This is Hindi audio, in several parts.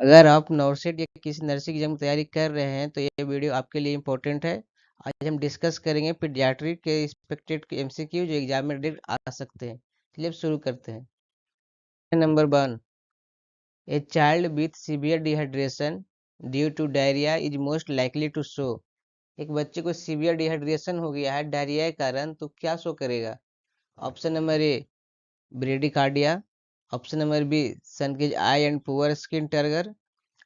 अगर आप नॉर्सेट या किसी नर्सिंग एग्जाम की तैयारी कर रहे हैं तो ये वीडियो आपके लिए इम्पोर्टेंट है। आज हम डिस्कस करेंगे पीडियाट्रिक के एक्सपेक्टेड एमसीक्यू जो एग्जाम में डायरेक्ट आ सकते हैं। चलिए अब शुरू करते हैं। Number 1, a child with severe dehydration due to diarrhoea is most likely to show. एक बच्चे को सीवियर डिहाइड्रेशन हो गया है डायरिया के कारण, तो क्या शो करेगा? Option number A, bradycardia. Option number B, sunken eye and poor skin turgor.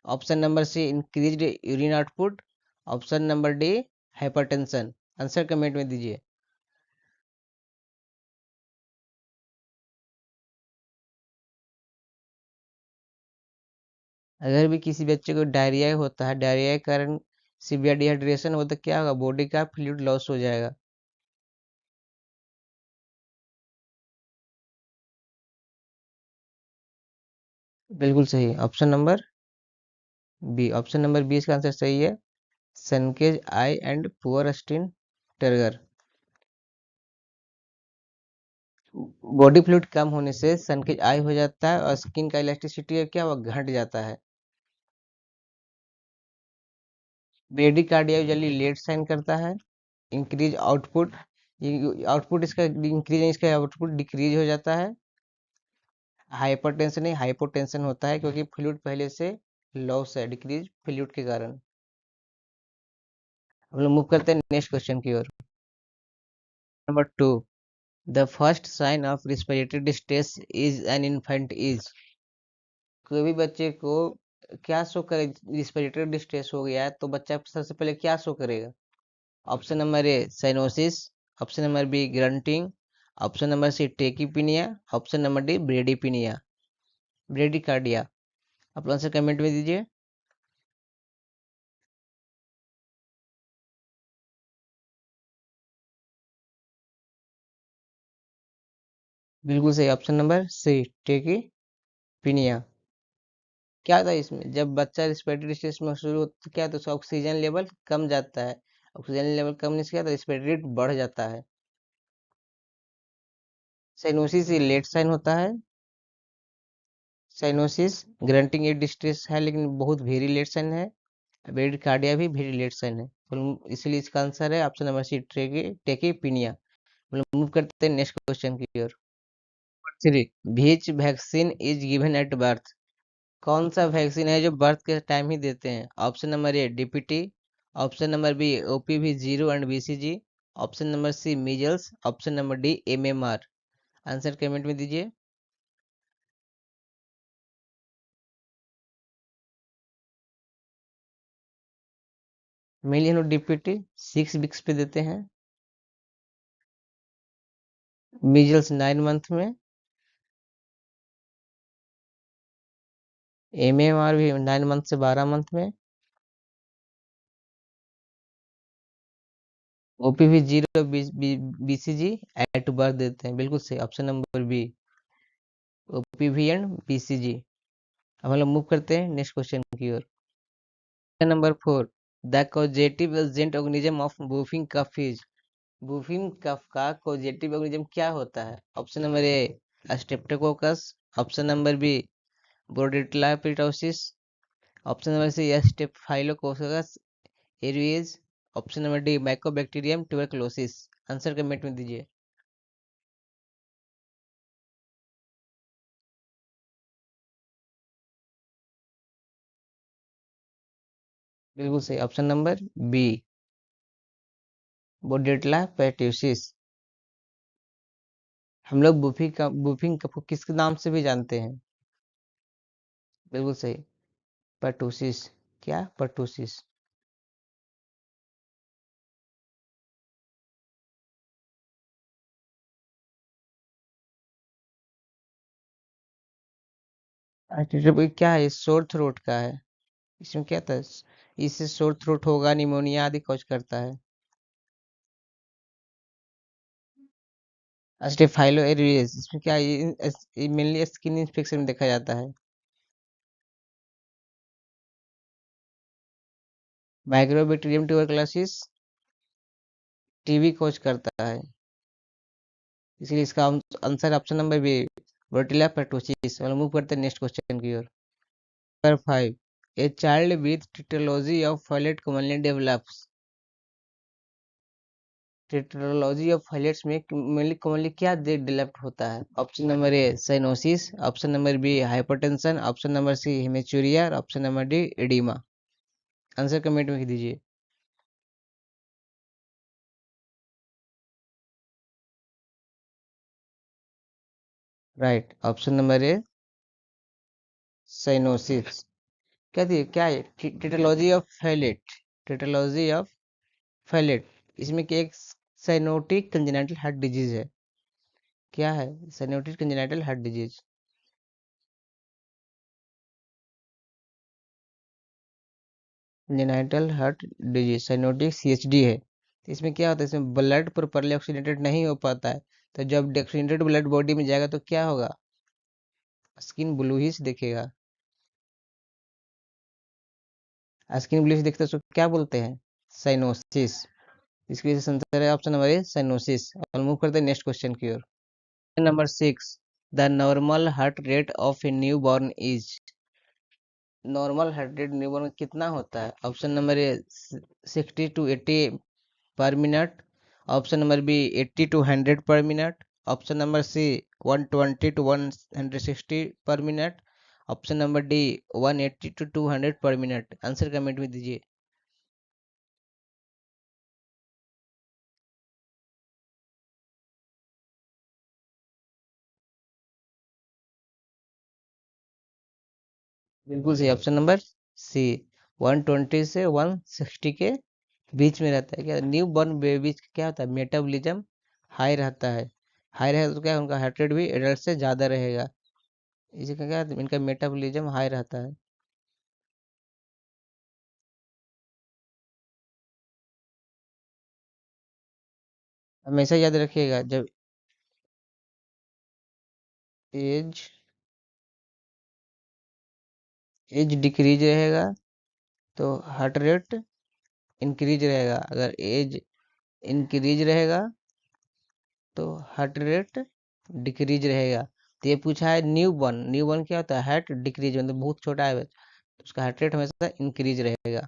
Option number C, increased urine output. Option number D, hypertension. Answer comment में दीजिए। अगर भी किसी बच्चे को डायरिया होता है, डायरिया के कारण सीवियर डिहाइड्रेशन हो, तो क्या होगा? बॉडी का फ्लूइड लॉस हो जाएगा। बिल्कुल सही, option number B. Option number B इसका आंसर सही है। Sunken eye and poor skin turgor. Body fluid कम होने से सनकेज आई हो जाता है और स्किन का इलास्टिसिटी क्या हुआ? घट जाता है। ब्रेडिकार्डिया यूजुअली लेट साइन करता है। इंक्रीज आउटपुट, आउटपुट इसका इंक्रीज, इसका आउटपुट डिक्रीज हो जाता है। हाइपरटेंशन नहीं, हाइपोटेंशन होता है क्योंकि फ्लूइड पहले से लॉस है, डिक्रीज फ्लूइड के कारण। हम लोग मूव करते हैं नेक्स्ट क्वेश्चन की ओर। Number 2, the first sign of respiratory distress is an infant is. कोई भी बच्चे को क्या शो करे? रिस्पिरेटरी डिस्ट्रेस हो गया है तो बच्चा सबसे पहले क्या शो करेगा? Option number A, cyanosis. Option number B, grunting. Option number C, tachypnea. Option number D, bradypnea, bradycardia. आप आंसर कमेंट में दीजिए। बिल्कुल सही, ऑप्शन नंबर सी, टेकीपीनिया। क्या था इसमें? जब बच्चा रिस्पिरेटरी डिस्ट्रेस में शुरू होता तो क्या होता है? उसका ऑक्सीजन लेवल कम जाता है। ऑक्सीजन लेवल कम होने से क्या होता है? रिस्पिरेटरी रेट बढ़ जाता है। साइनोसिस ये लेट साइन होता है। साइनोसिस, ग्रंटिंग एक डिस्ट्रेस है लेकिन बहुत वेरी लेट साइन है। ब्रेडिकार्डिया भी वेरी लेट साइन है, तो इसलिए इसका आंसर है ऑप्शन नंबर सी, टेकीपीनिया। हम लोग मूव करते हैं नेक्स्ट क्वेश्चन की ओर। 3, which vaccine is given at birth. कौन सा वैक्सीन है जो बर्थ के टाइम ही देते हैं? Option number A, DPT. Option number B, OPV zero and BCG. Option number C, measles. Option number D, MMR. Answer comment में दीजिए। मेनली हम लोग डीपीटी 6 वीक्स पे देते हैं। मीजल्स 9 मंथ में। एमएमआर भी 9 मंथ से 12 मंथ में। OPV zero BCG at birth देते हैं। बिल्कुल सही, option number B, OPV and BCG. अब हम लोग मूव करते हैं नेक्स्ट क्वेश्चन की ओर। Number 4, the causative agent organism of whooping cough is. Whooping cough का कॉजेटिव ऑर्गेनिज्म क्या होता है? Option number A, streptococcus. Option number B, bordetella pertussis. Option number C, staphylococcus aureus. Option number D, mycobacterium tuberculosis. Answer comment में दीजिए। बिल्कुल सही, ऑप्शन नंबर बी, बोर्डेटला पिटोसिस। हम लोग बुफिंग कफ को किस नाम से भी जानते हैं? बिल्कुल सही, पर्टूसिस। क्या? पर्टूसिस। क्या है? शोर थ्रोट का है। इसमें क्या था? इससे शोर थ्रोट होगा, निमोनिया आदि कॉज करता है। स्टेफाइलो एरियस, इसमें क्या है? ये मेनली स्किन इन्फेक्शन में देखा जाता है। माइक्रोबैक्टीरियम ट्यूबरकुलोसिस टीबी कॉज करता है, इसलिए इसका answer option number B, bordetella pertussis. Move करते हैं नेक्स्ट क्वेश्चन की ओर। Number 5. A child with tetralogy of folate commonly develops. Tetralogy of highlights में कमनली क्या डेवलप्ड होता है? Option number A cyanosis, option number B hypertension, option number C haematuria और option number D oedema. Answer comment में दीजिए। Right, option number A cyanosis. क्या है tetralogy of highlight? Tetralogy of highlight, इसमें क्या एक साइनोटिक कंजेनिटल हार्ट डिजीज है। क्या है cyanotic congenital heart disease? Congenital heart disease cyanotic CHD है। तो इसमें क्या होता है, इसमें ब्लड प्रॉपरली ऑक्सीजनेटेड नहीं हो पाता है। तो जब ऑक्सीजनेटेड ब्लड बॉडी में जाएगा तो क्या होगा? स्किन ब्लूइश दिखेगा। स्किन ब्लूइश दिखता है उसको क्या बोलते हैं? साइनोसिस। इसकी वजह से आंसर है ऑप्शन नंबर ए साइनोसिस। और मूव करते हैं नेक्स्ट क्वेश्चन की ओर। Number 6। The normal heart rate of a newborn is. Normal heart rate newborn कितना होता है? ऑप्शन नंबर ए 60 to 80 पर minute, option number B 80 to 100 पर minute, option number C 120 to 160 पर minute, option number D 180 to 200 पर मिनट। आंसर कमेंट में दीजिए। बिल्कुल सही, ऑप्शन नंबर सी 120 से 160 के बीच में रहता है। क्या न्यू बॉर्न बेबीज क्या होता है? मेटाबॉलिज्म हाई रहता है। हाई रहेगा तो क्या है, उनका हार्ट रेट भी एडल्ट से ज़्यादा रहेगा। इसी का क्या, इनका मेटाबॉलिज्म हाई रहता है। हमेशा याद रखिएगा, जब एज एज डिक्रीज रहेगा तो हार्ट रेट इंक्रीज रहेगा। अगर एज इंक्रीज रहेगा तो हार्ट रेट डिक्रीज रहेगा। तो ये पूछा है न्यू बॉर्न। न्यू बॉर्न क्या होता है? हार्ट डिक्रीज, मतलब बहुत छोटा है तो उसका हार्ट रेट हमेशा इंक्रीज रहेगा।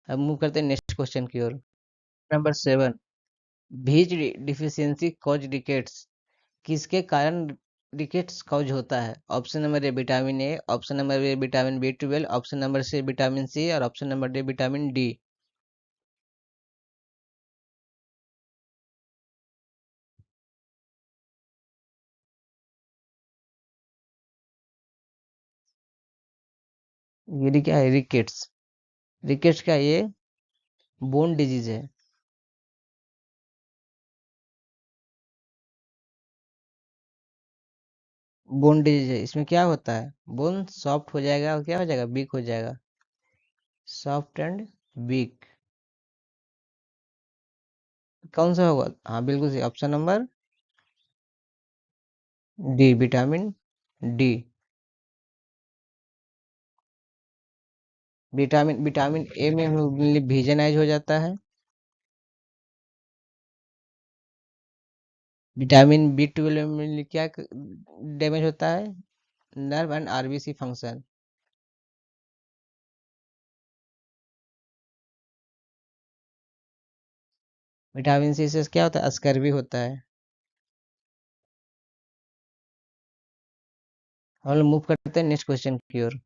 अब मूव करते हैं नेक्स्ट क्वेश्चन की ओर। नंबर 7। भीज डिफिशियंसी कॉज रिकेट्स। किसके कारण रिकेट्स कॉज होता है? Option number A vitamin A, option number A vitamin B12, option number C vitamin C और option number D vitamin D. ये क्या है? रिकेट्स। रिकेट्स क्या है? ये बोन डिजीज है। बोन डिजीज है। इसमें क्या होता है, बोन सॉफ्ट हो जाएगा और क्या हो जाएगा, वीक हो जाएगा। Soft and weak. कौन सा होगा? हाँ बिल्कुल सही, option number D vitamin D. Vitamin vitamin A में विजनाइज हो जाता है। विटामिन B12 में क्या डैमेज होता है? Nerve and RBC function. Vitamin C से क्या होता है? स्कर्वी होता है। हम लोग मूव करते हैं नेक्स्ट क्वेश्चन की ओर।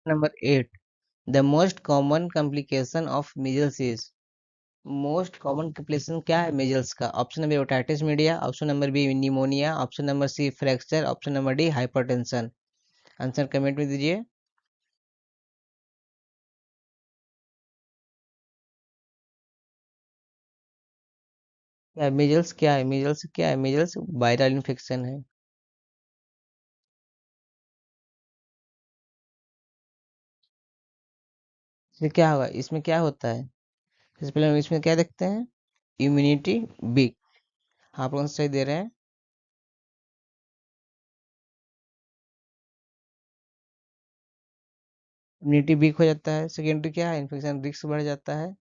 Number 8। The most common complication of measles is. Most common complication क्या है मीजल्स का? Option number otitis media, option number B pneumonia, option number C fracture, option number D hypertension. Answer comment में दीजिए। क्या है मीजल्स? क्या है मीजल्स? क्या है मीजल्स? वायरल इन्फेक्शन है। इसमें क्या होगा, इसमें क्या होता है? सबसे पहले हम इसमें क्या देखते हैं, इम्यूनिटी वीक। आप लोग सही दे रहे हैं। इम्यूनिटी वीक हो जाता है। सेकेंडरी क्या है, इन्फेक्शन रिस्क बढ़ जाता है।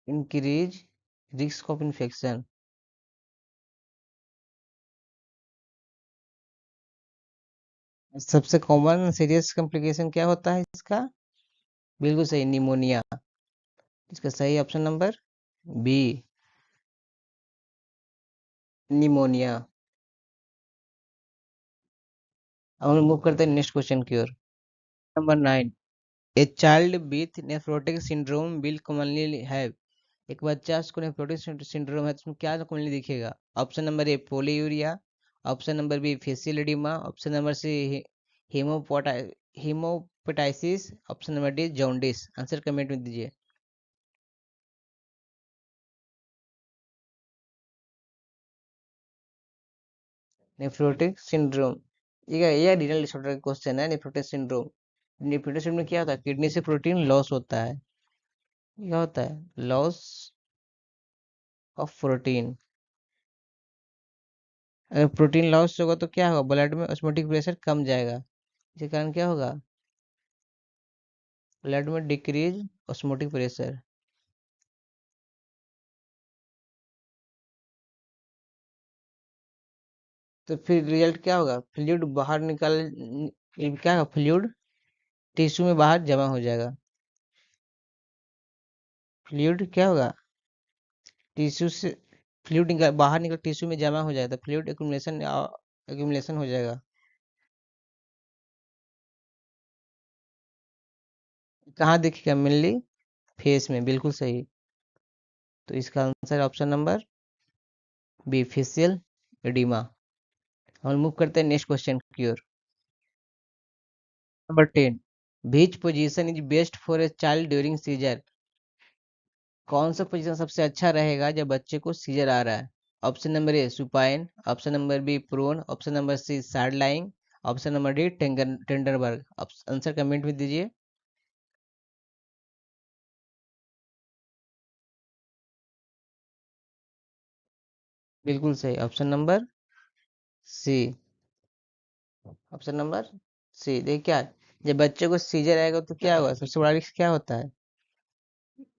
Increase risk of infection. सबसे कॉमन सीरियस कॉम्प्लिकेशन क्या होता है इसका? बिल्कुल सही, निमोनिया। इसका सही ऑप्शन नंबर बी, निमोनिया। अब हम मूव करते हैं नेक्स्ट क्वेश्चन की ओर। Number 9, a child with nephrotic syndrome will commonly have. एक बच्चा उसको नेफ्रोटिक सिंड्रोम है तो उसमें क्या कॉमनली दिखेगा? Option number A polyuria, option number B facial oedema, option number C हीमोपोटा haemoptysis, option number D jaundice. Answer comment में दीजिए। नेफ्रोटिक सिंड्रोम, ये रीनल डिसऑर्डर का क्वेश्चन है। नेफ्रोटिक सिंड्रोम, नेफ्रोटिक सिंड्रोम में क्या होता है? किडनी से प्रोटीन लॉस होता है। क्या होता है? Loss of protein. अगर प्रोटीन लॉस होगा तो क्या होगा? ब्लड में ऑस्मोटिक प्रेशर कम जाएगा। इसके कारण क्या होगा? ब्लड में डिक्रीज ऑस्मोटिक प्रेशर। तो फिर रिजल्ट क्या होगा? फ्लूइड बाहर क्या होगा? फ्लूइड टिश्यू में बाहर जमा हो जाएगा। फ्लूइड क्या होगा? टिश्यू से फ्लूइड निकल बाहर निकल टिश्यू में जमा हो जाएगा, तो फ्लूइड एक्यूमुलेशन हो जाएगा। कहाँ दिखेगा? मेनली फेस में। बिल्कुल सही। तो इसका answer option number B, facial oedema. हम मूव करते हैं नेक्स्ट क्वेश्चन की ओर। Number 10, which position is best for a child during seizure. कौन सा पोजीशन सबसे अच्छा रहेगा जब बच्चे को सीजर आ रहा है? Option number A supine, option number B prone, option number C side lying, option number D Trendelenburg. Answer comment में दीजिए। बिल्कुल सही, option number C. Option number C. देखिए क्या है? जब बच्चे को सीजर आएगा तो क्या होगा? सबसे बड़ा रिस्क क्या होता है?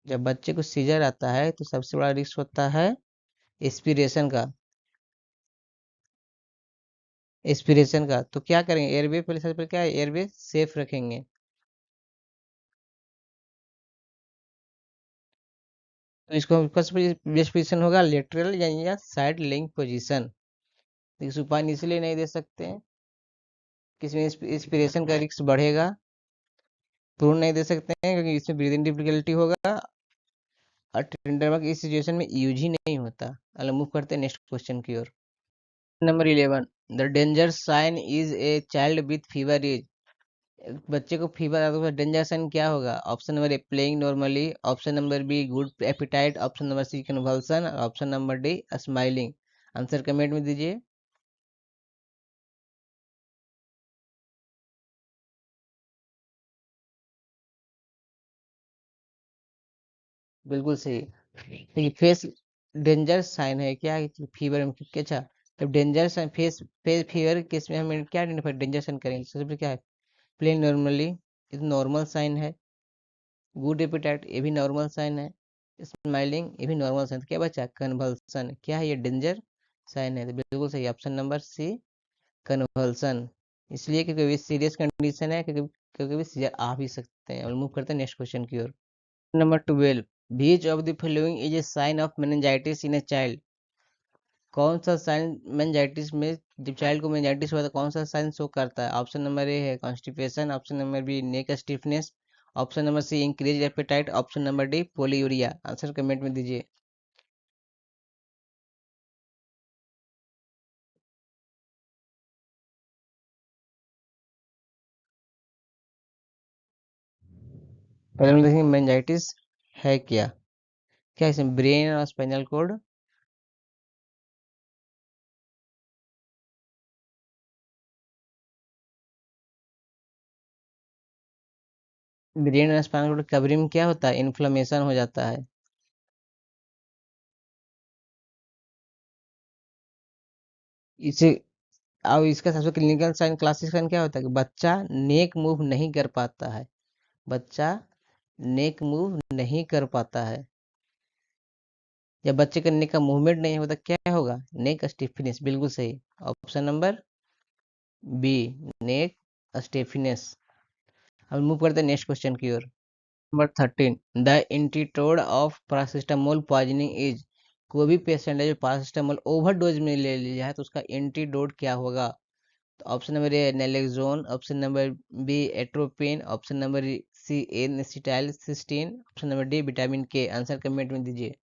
जब बच्चे को सीजर आता है तो सबसे बड़ा रिस्क होता है एस्पिरेशन का। एस्पिरेशन का तो क्या करेंगे? एयरवे पहले, सबसे पहले क्या है, एयरवे सेफ रखेंगे। तो इसको फर्स्ट बेस्ट पोजीशन होगा लेटरल या साइड लिंक पोजीशन। देखिए सुपान इसलिए नहीं दे सकते हैं किसमें इंस्पिरेशन का रिस्क बढ़ेगा। प्रून नहीं दे सकते हैं क्योंकि इसमें ब्रीदिंग डिफिकल्टी होगा। और टेंडरबर्ग इस सिचुएशन में यूज ही नहीं होता। अगला मूव करते हैं नेक्स्ट क्वेश्चन की ओर। Number 11, the danger sign is a child with fever is. बच्चे को फीवर आता है तो डेंजर साइन क्या होगा? Option number A playing normally, option number B good appetite, option number C convulsion, option number D smiling. Answer comment में दीजिए। बिल्कुल सही। देखिए फेस डेंजर साइन है क्या है? फीवर में अच्छा, तब danger sign face face fever case में हमें क्या आइडेंटिफाई डेंजर साइन करेंगे? सबसे पहले क्या है? प्लेन नॉर्मली, ये नॉर्मल साइन है। गुड एपिटाइट, ये भी नॉर्मल साइन है। स्माइलिंग, ये भी नॉर्मल साइन। क्या बचा? कन्वल्सन, क्या है? ये डेंजर साइन है। तो बिल्कुल सही, ऑप्शन नंबर सी, कन्वल्सन। इसलिए क्योंकि ये सीरियस कंडीशन है, क्योंकि क्योंकि भी सीजर आ भी सकते हैं। और मूव करते हैं नेक्स्ट क्वेश्चन की ओर। Number 12, which of the following is a sign of meningitis in a child. कौन सा साइन मेनिंजाइटिस में, जब चाइल्ड को मेनिंजाइटिस हुआ तो कौन सा साइन शो करता है? ऑप्शन नंबर ए है constipation, option number B neck stiffness, option number C increase appetite, option number D polyuria. Answer comment में दीजिए। पहले हम देखेंगे मेनिंजाइटिस है क्या। क्या इसमें ब्रेन और स्पाइनल कॉर्ड? ब्रेन और स्पाइनल कॉर्ड कवरिंग में क्या होता है? इन्फ्लेमेशन हो जाता है। इसे अब इसका सबसे क्लिनिकल साइन क्लासिक साइन क्या होता है? कि बच्चा नेक मूव नहीं कर पाता है। बच्चा नेक मूव नहीं कर पाता है। जब बच्चे का नेक का मूवमेंट नहीं होता क्या होगा? Neck stiffness. बिल्कुल सही, option number B, neck stiffness. हम मूव करते हैं नेक्स्ट क्वेश्चन की ओर। Number 13, the antidote of paracetamol poisoning is. कोई भी पेशेंट है जो पैरासिटामोल ओवरडोज में ले लिया है तो उसका एंटीडोट क्या होगा? तो option number A naloxone, option number B atropine, option number C N acetylcysteine, option number D vitamin K. Answer comment में दीजिए।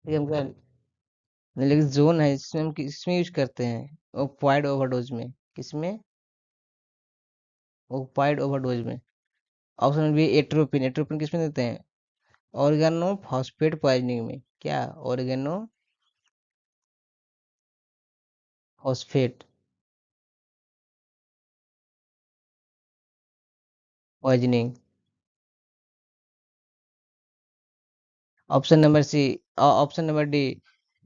ये हम नेलेक्सोन है, इसमें हम किसमें यूज करते हैं? ओपाइड ओवरडोज में। किसमें? ओपाइड ओवरडोज में। Option number B atropine. Atropine किसमें देते हैं? ऑर्गेनो फॉस्फेट पॉइजनिंग में। क्या? Organophosphate poisoning. Option number C. Option number D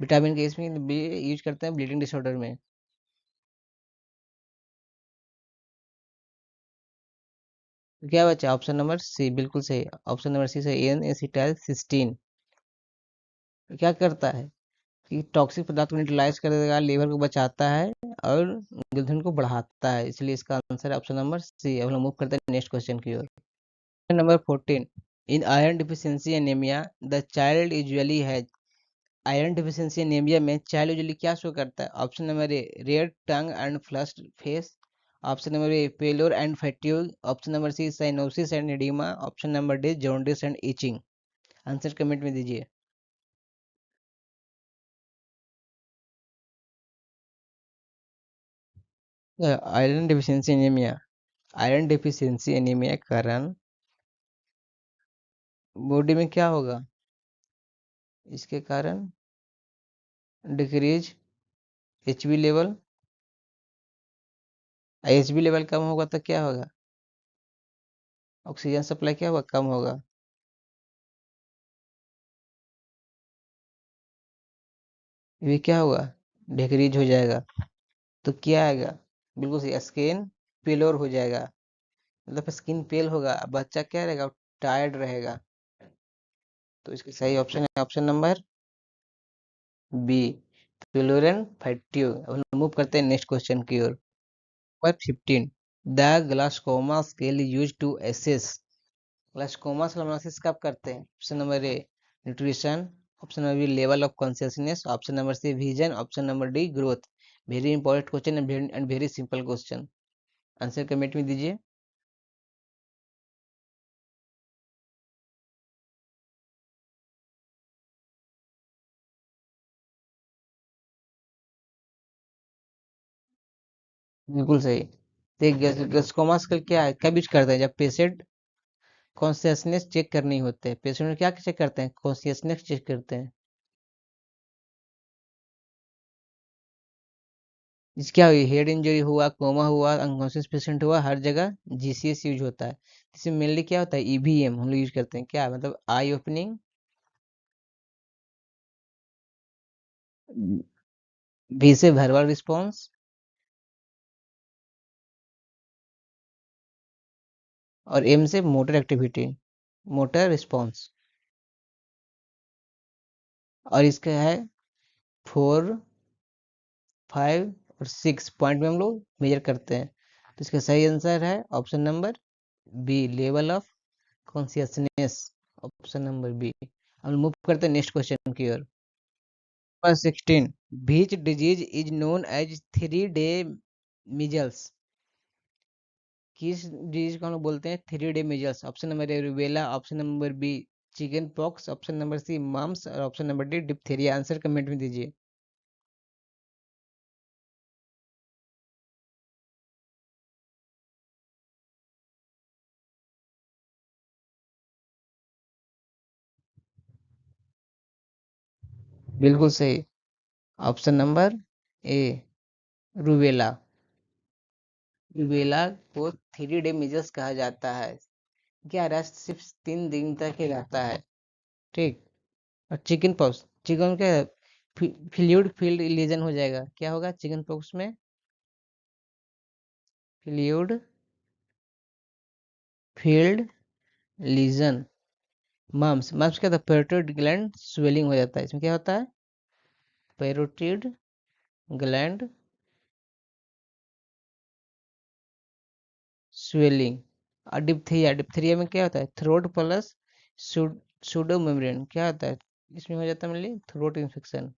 vitamin K इसमें भी यूज करते हैं ब्लीडिंग डिसऑर्डर में। तो क्या बचा? ऑप्शन नंबर सी बिल्कुल सही। ऑप्शन नंबर सी से एन एसिटाइल सिस्टीन क्या करता है कि टॉक्सिक पदार्थ को न्यूट्रलाइज कर देगा, लीवर को बचाता है और गुलथन को बढ़ाता है, इसलिए इसका आंसर है ऑप्शन नंबर सी। अब हम मूव करते हैं नेक्स्ट क्वेश्चन की ओर। Number 14, in iron deficiency anaemia the child usually has. Iron deficiency anaemia में चाइल्ड यूजुअली क्या शो करता है? Option number A red tongue and flushed face, option number A pallor and fatigue, option number C cyanosis and oedema, option number D jaundice and itching. Answer comment में दीजिए। Iron deficiency anaemia. Iron deficiency anaemia के कारण बॉडी में क्या होगा? इसके कारण decrease HB level. HB level कम होगा तो क्या होगा? ऑक्सीजन सप्लाई क्या होगा? कम होगा। ये क्या होगा? डिक्रीज हो जाएगा। तो क्या आएगा? बिल्कुल सही, स्किन पेलोर हो जाएगा। मतलब स्किन पेल होगा, बच्चा क्या रहेगा? टायर्ड रहेगा। तो इसका सही ऑप्शन है option number B pallor and fatigue. अब हम मूव करते हैं नेक्स्ट क्वेश्चन की ओर। Number 15, the Glasgow coma scale use to assess. Glasgow coma का एनालिसिस कब करते हैं? Option number A nutrition, option number B level of consciousness, option number C vision, option number D growth. Very important question and very simple question. Answer comment में दीजिए। बिल्कुल सही। देखिए ग्लासकोमा स्केल क्या है, कब यूज करते हैं? जब पेशेंट कॉन्शियसनेस चेक करनी होते हैं। पेशेंट में क्या चेक करते हैं? कॉन्शियसनेस चेक करते हैं। इस क्या हुई, हेड इंजरी हुआ, कोमा हुआ, अनकॉन्शियस पेशेंट हुआ, हर जगह जीसीएस यूज होता है। इसमें मेनली क्या होता है? ईवीएम हम लोग यूज करते हैं। क्या मतलब? आई ओपनिंग, वी से वर्बल रिस्पॉन्स और एम से मोटर एक्टिविटी, मोटर रिस्पॉन्स। और इसका है 4, 5 और 6 पॉइंट में हम लोग मेजर करते हैं। तो इसका सही आंसर है option number B level of consciousness. Option number B. हम मूव करते हैं नेक्स्ट क्वेश्चन की ओर। Number 16, which disease is known as 3 day measles। किस डिजीज को हम लोग बोलते हैं 3 day measles? Option number A rubella, option number B chicken pox, option number C mumps और option number D diphtheria. Answer comment में दीजिए। बिल्कुल सही, option number A rubella. Rubella को 3 डे measles कहा जाता है। क्या रेस्ट सिर्फ 3 दिन तक ही रहता है। ठीक। और चिकन पॉक्स, चिकन क्या है? फ्लूइड फील्ड लीजन हो जाएगा। क्या होगा चिकन पॉक्स में? Fluid filled lesion. Mumps, mumps क्या था, पेरोटिड ग्लैंड स्वेलिंग हो जाता है, इसमें क्या होता है, पेरोटिड ग्लैंड स्वेलिंग। और डिप्थीरिया, डिप्थीरिया में क्या होता है, थ्रोट प्लस सूडो मेम्ब्रेन, क्या होता है, इसमें हो जाता है मतलब थ्रोट इन्फेक्शन।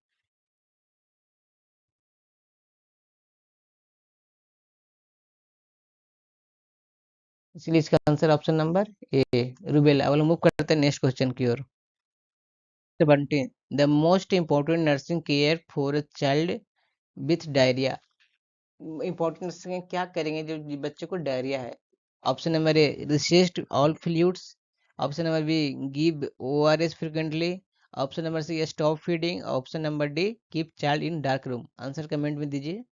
इसलिए इसका answer option number A, rubella. अब मूव करते हैं नेक्स्ट क्वेश्चन की ओर। 17, the most important nursing care for a child with diarrhoea. Important nursing क्या करेंगे जो बच्चे को डायरिया है। Option number A, resist all fluids. Option number B, give ORS frequently. Option number C, stop feeding. Option number D, keep child in dark room. Answer comment में दीजिए।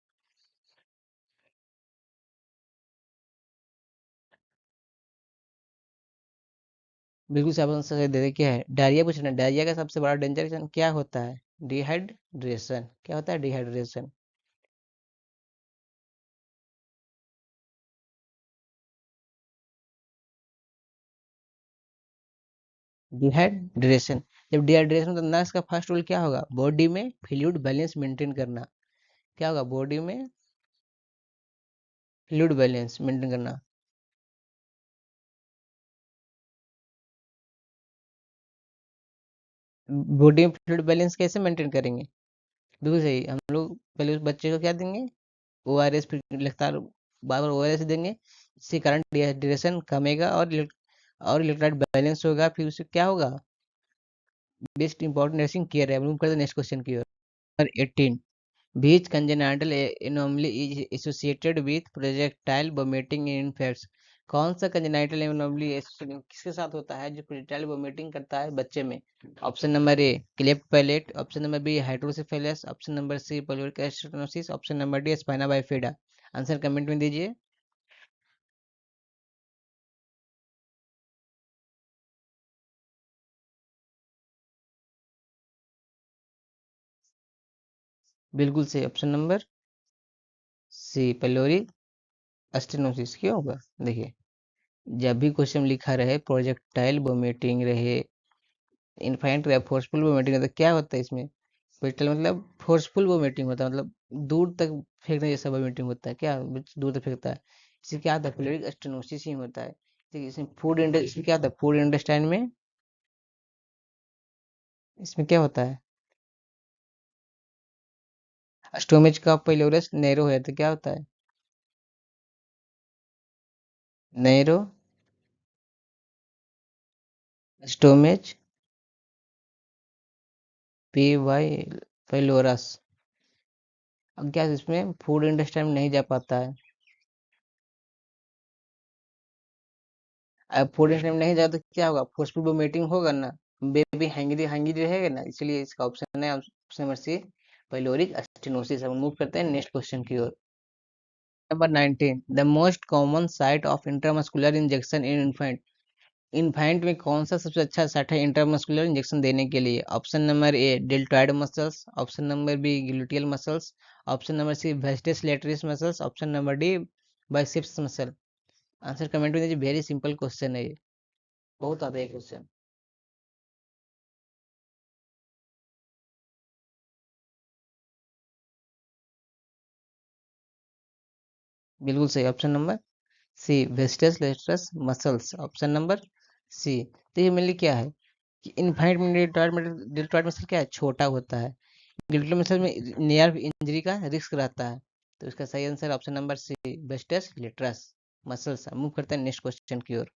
बिल्कुल से आप आंसर सही दे, क्या है, डायरिया पूछ रहे हैं। डायरिया का सबसे बड़ा डेंजर क्या होता है, डिहाइड्रेशन। क्या होता है, डिहाइड्रेशन। डिहाइड्रेशन। जब डिहाइड्रेशन तो ना, इसका फर्स्ट रूल क्या होगा, बॉडी में फ्लूइड बैलेंस मेंटेन करना। क्या होगा, बॉडी में फ्लूइड बैलेंस मेंटेन करना। बॉडी में फ्लूइड बैलेंस कैसे मेंटेन करेंगे, बिल्कुल सही, हम लोग पहले उस बच्चे को क्या देंगे, ओ आर एस, फिर लगातार बार बार ओ आर एस देंगे। इससे कारण डिहाइड्रेशन कमेगा और इलेक्ट्रोलाइट बैलेंस होगा, फिर उससे क्या होगा, बेस्ट इंपॉर्टेंट नर्सिंग केयर है। मूव करते हैं नेक्स्ट क्वेश्चन की ओर। Number 18, which congenital anomaly is associated with projectile vomiting in infants। कौन सा congenital anomaly किसके साथ होता है जो projectile vomiting करता है बच्चे में। Option number A, cleft palate. Option number B, hydrocephalus. Option number C, pyloric stenosis. Option number D, spina bifida. Answer comment में दीजिए। बिल्कुल सही, option number C, pyloric stenosis. क्यों होगा, देखिए, जब भी क्वेश्चन लिखा रहे प्रोजेक्टाइल वोमिटिंग रहे, इनफाइनाइट रहे, फोर्सफुल वोमिटिंग रहे, तो क्या होता है इसमें, पेटल मतलब फोर्सफुल वोमिटिंग होता है, मतलब दूर तक फेंकने जैसा वोमिटिंग होता है, क्या दूर तक फेंकता है। इससे क्या होता है, पिलोरिक स्टेनोसिस ही होता है। ठीक है, इसमें इसमें क्या होता है, फूड इंटेस्टाइन में इसमें क्या होता है, स्टोमेज का पाइलोरस नैरो है, तो क्या होता है, नैरो स्टोमेज पी वाई पाइलोरस। अब क्या है, इसमें फूड इंटेस्टाइन नहीं जा पाता है। अब फूड इंटेस्टाइन नहीं जाए तो क्या होगा, फोर्सफुल वोमिटिंग होगा ना, बेबी हैंगरी हैंगरी रहेगा ना, इसलिए इसका ऑप्शन है option number C, pyloric stenosis. हम मूव करते हैं नेक्स्ट क्वेश्चन की ओर। Number 19, the most common site of intramuscular injection in infant. Infant में कौन सा सबसे अच्छा साइट है इंट्रामस्कुलर इंजेक्शन देने के लिए। Option number A, deltoid muscles. Option number B, gluteal muscles. Option number C, vastus lateralis muscles. Option number D, biceps muscle. Answer comment में दीजिए, वेरी सिंपल क्वेश्चन है ये, बहुत आता है क्वेश्चन। बिल्कुल सही, option number C, vastus lateralis muscles. Option number C. तो ये मेनली क्या है कि इनफाइनाइट में डेल्टॉइड मसल क्या है, छोटा होता है। गिल्टल मसल में नर्व इंजरी का रिस्क रहता है। तो इसका सही answer option number C, vastus lateralis muscles. Move करते हैं नेक्स्ट क्वेश्चन की ओर।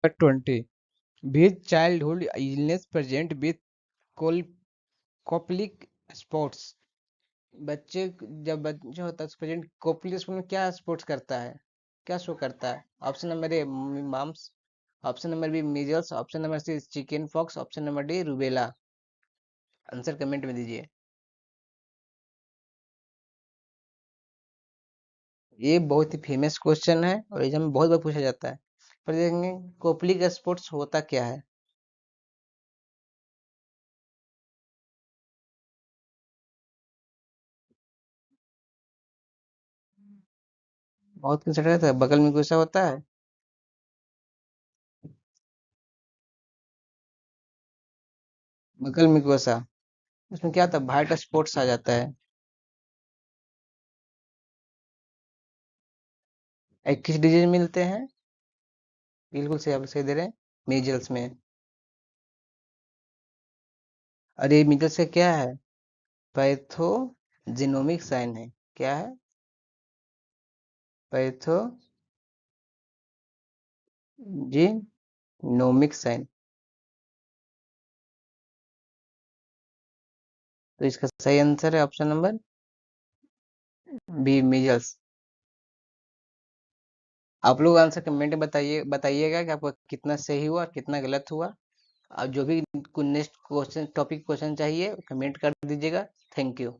20, which childhood illness present with Koplik spots. बच्चे जब बच्चे होता है प्रेजेंट कोप्लिक स्पॉट में क्या स्पोर्ट्स करता है, क्या शो करता है। Option number A, mumps. Option number B, measles. Option number C, chicken pox. Option number D, rubella. Answer comment में दीजिए। ये बहुत ही फेमस क्वेश्चन है और एग्जाम में बहुत बार पूछा जाता है। पर देखेंगे कोपलिक स्पोर्ट्स होता क्या है। बहुत कंसिडर रहता है, बगल में गुस्सा होता है। मकल मिकोसा, उसमें क्या था, वाइट स्पॉट्स आ जाता है। 21 डिजीज मिलते हैं। बिल्कुल सही, आप सही दे रहे हैं। मीजल्स में, और ये मीजल्स का क्या है, पैथोजिनोमिक साइन है। क्या है, पैथोजिनोमिक साइन। तो इसका सही आंसर है ऑप्शन नंबर बी, मीजल्स। आप लोग आंसर कमेंट में बताइएगा कि आपका कितना सही हुआ और कितना गलत हुआ। और जो भी नेक्स्ट क्वेश्चन टॉपिक क्वेश्चन चाहिए कमेंट कर दीजिएगा। Thank you.